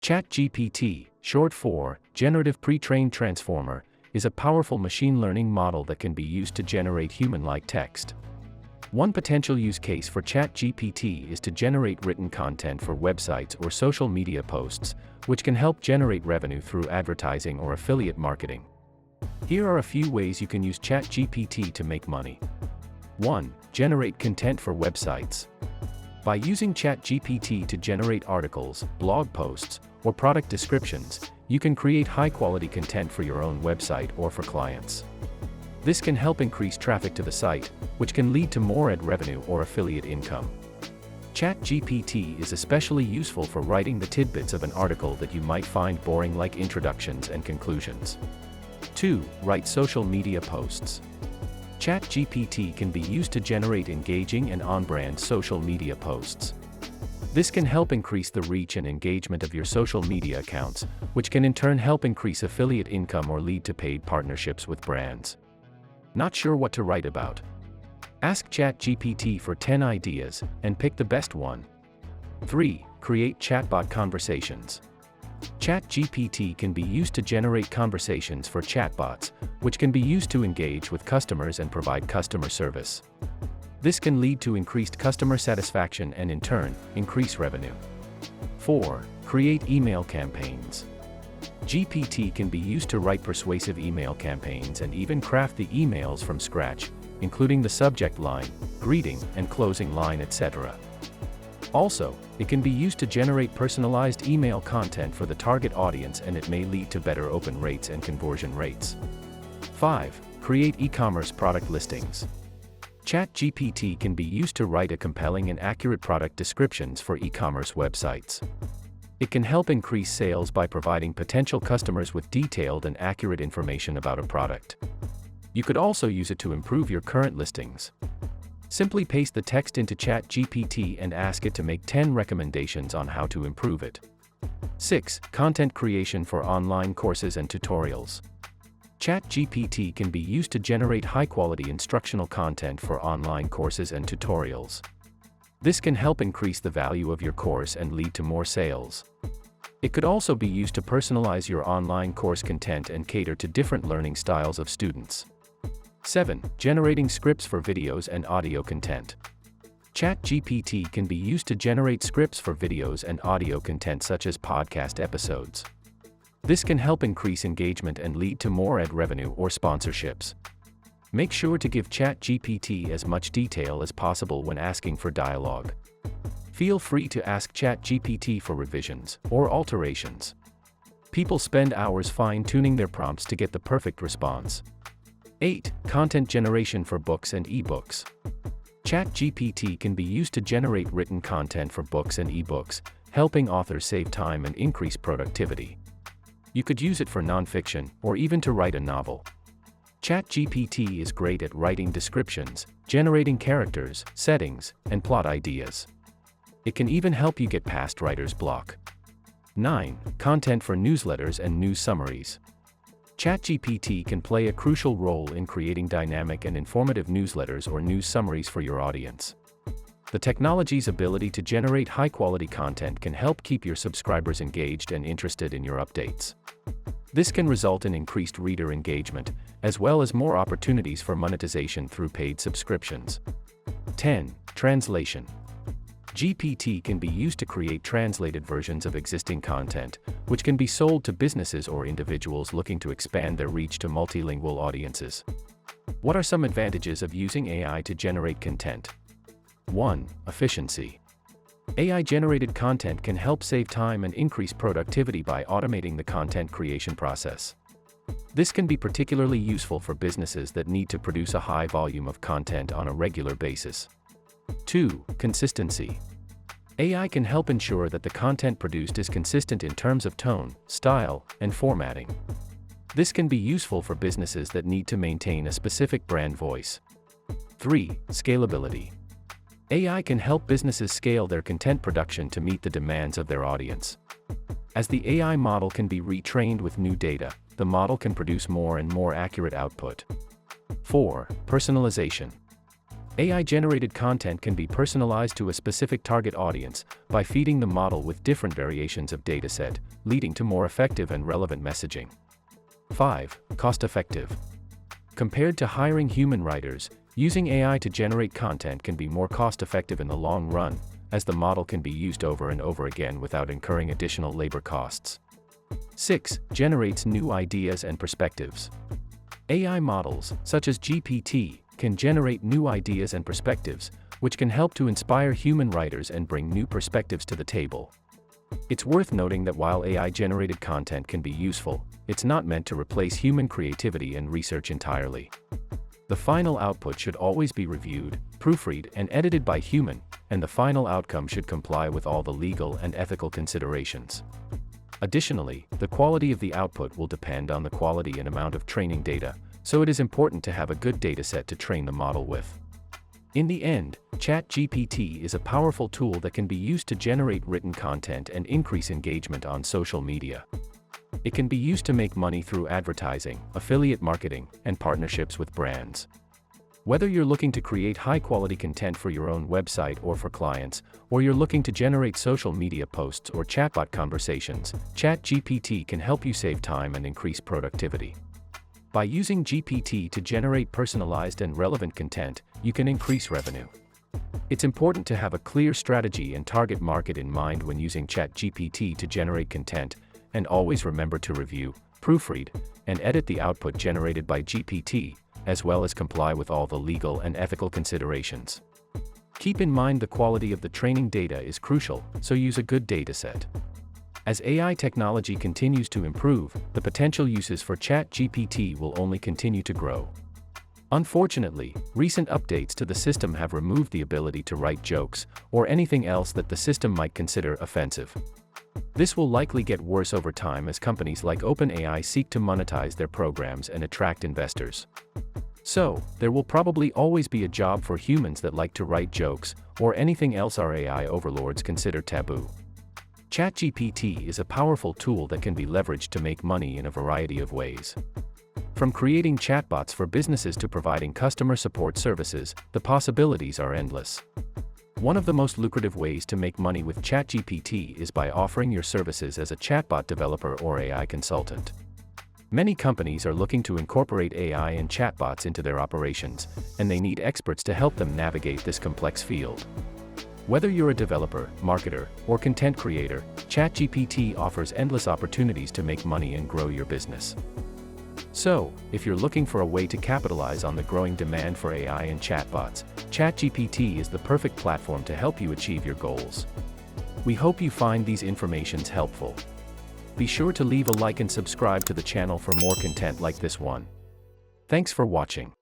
ChatGPT, short for Generative Pre-trained Transformer, is a powerful machine learning model that can be used to generate human-like text. One potential use case for ChatGPT is to generate written content for websites or social media posts, which can help generate revenue through advertising or affiliate marketing. Here are a few ways you can use ChatGPT to make money. 1. Generate content for websites. By using ChatGPT to generate articles, blog posts, or product descriptions, you can create high-quality content for your own website or for clients. This can help increase traffic to the site, which can lead to more ad revenue or affiliate income. ChatGPT is especially useful for writing the tidbits of an article that you might find boring, like introductions and conclusions. 2. Write social media posts. ChatGPT can be used to generate engaging and on-brand social media posts. This can help increase the reach and engagement of your social media accounts, which can in turn help increase affiliate income or lead to paid partnerships with brands. Not sure what to write about? Ask ChatGPT for 10 ideas, and pick the best one. 3. Create chatbot conversations. ChatGPT can be used to generate conversations for chatbots, which can be used to engage with customers and provide customer service. This can lead to increased customer satisfaction and in turn, increase revenue. 4. Create email campaigns. GPT can be used to write persuasive email campaigns and even craft the emails from scratch, including the subject line, greeting, and closing line, etc. Also, it can be used to generate personalized email content for the target audience, and it may lead to better open rates and conversion rates. 5. Create e-commerce product listings. ChatGPT can be used to write a compelling and accurate product descriptions for e-commerce websites. It can help increase sales by providing potential customers with detailed and accurate information about a product. You could also use it to improve your current listings. Simply paste the text into ChatGPT and ask it to make 10 recommendations on how to improve it. 6. Content creation for online courses and tutorials. ChatGPT can be used to generate high-quality instructional content for online courses and tutorials. This can help increase the value of your course and lead to more sales. It could also be used to personalize your online course content and cater to different learning styles of students. 7. Generating scripts for videos and audio content. ChatGPT can be used to generate scripts for videos and audio content such as podcast episodes. This can help increase engagement and lead to more ad revenue or sponsorships. Make sure to give ChatGPT as much detail as possible when asking for dialogue. Feel free to ask ChatGPT for revisions or alterations. People spend hours fine-tuning their prompts to get the perfect response. 8. Content generation for books and ebooks. ChatGPT can be used to generate written content for books and ebooks, helping authors save time and increase productivity. You could use it for nonfiction, or even to write a novel. ChatGPT is great at writing descriptions, generating characters, settings, and plot ideas. It can even help you get past writer's block. 9. Content for newsletters and news summaries. ChatGPT can play a crucial role in creating dynamic and informative newsletters or news summaries for your audience. The technology's ability to generate high-quality content can help keep your subscribers engaged and interested in your updates. This can result in increased reader engagement, as well as more opportunities for monetization through paid subscriptions. 10. Translation. GPT can be used to create translated versions of existing content, which can be sold to businesses or individuals looking to expand their reach to multilingual audiences. What are some advantages of using AI to generate content? 1. Efficiency. AI-generated content can help save time and increase productivity by automating the content creation process. This can be particularly useful for businesses that need to produce a high volume of content on a regular basis. 2. Consistency. AI can help ensure that the content produced is consistent in terms of tone, style, and formatting. This can be useful for businesses that need to maintain a specific brand voice. 3. Scalability. AI can help businesses scale their content production to meet the demands of their audience. As the AI model can be retrained with new data, the model can produce more and more accurate output. 4. Personalization. AI-generated content can be personalized to a specific target audience by feeding the model with different variations of dataset, leading to more effective and relevant messaging. 5. Cost-effective. Compared to hiring human writers, using AI to generate content can be more cost-effective in the long run, as the model can be used over and over again without incurring additional labor costs. 6. Generates new ideas and perspectives. AI models, such as GPT, can generate new ideas and perspectives, which can help to inspire human writers and bring new perspectives to the table. It's worth noting that while AI-generated content can be useful, it's not meant to replace human creativity and research entirely. The final output should always be reviewed, proofread, and edited by human, and the final outcome should comply with all the legal and ethical considerations. Additionally, the quality of the output will depend on the quality and amount of training data, so it is important to have a good dataset to train the model with. In the end, ChatGPT is a powerful tool that can be used to generate written content and increase engagement on social media. It can be used to make money through advertising, affiliate marketing, and partnerships with brands. Whether you're looking to create high-quality content for your own website or for clients, or you're looking to generate social media posts or chatbot conversations, ChatGPT can help you save time and increase productivity. By using GPT to generate personalized and relevant content, you can increase revenue. It's important to have a clear strategy and target market in mind when using ChatGPT to generate content, and always remember to review, proofread, and edit the output generated by GPT, as well as comply with all the legal and ethical considerations. Keep in mind the quality of the training data is crucial, so use a good dataset. As AI technology continues to improve, the potential uses for ChatGPT will only continue to grow. Unfortunately, recent updates to the system have removed the ability to write jokes, or anything else that the system might consider offensive. This will likely get worse over time as companies like OpenAI seek to monetize their programs and attract investors. So, there will probably always be a job for humans that like to write jokes, or anything else our AI overlords consider taboo. ChatGPT is a powerful tool that can be leveraged to make money in a variety of ways. From creating chatbots for businesses to providing customer support services, the possibilities are endless. One of the most lucrative ways to make money with ChatGPT is by offering your services as a chatbot developer or AI consultant. Many companies are looking to incorporate AI and chatbots into their operations, and they need experts to help them navigate this complex field. Whether you're a developer, marketer, or content creator, ChatGPT offers endless opportunities to make money and grow your business. So, if you're looking for a way to capitalize on the growing demand for AI and chatbots, ChatGPT is the perfect platform to help you achieve your goals. We hope you find these informations helpful. Be sure to leave a like and subscribe to the channel for more content like this one. Thanks for watching.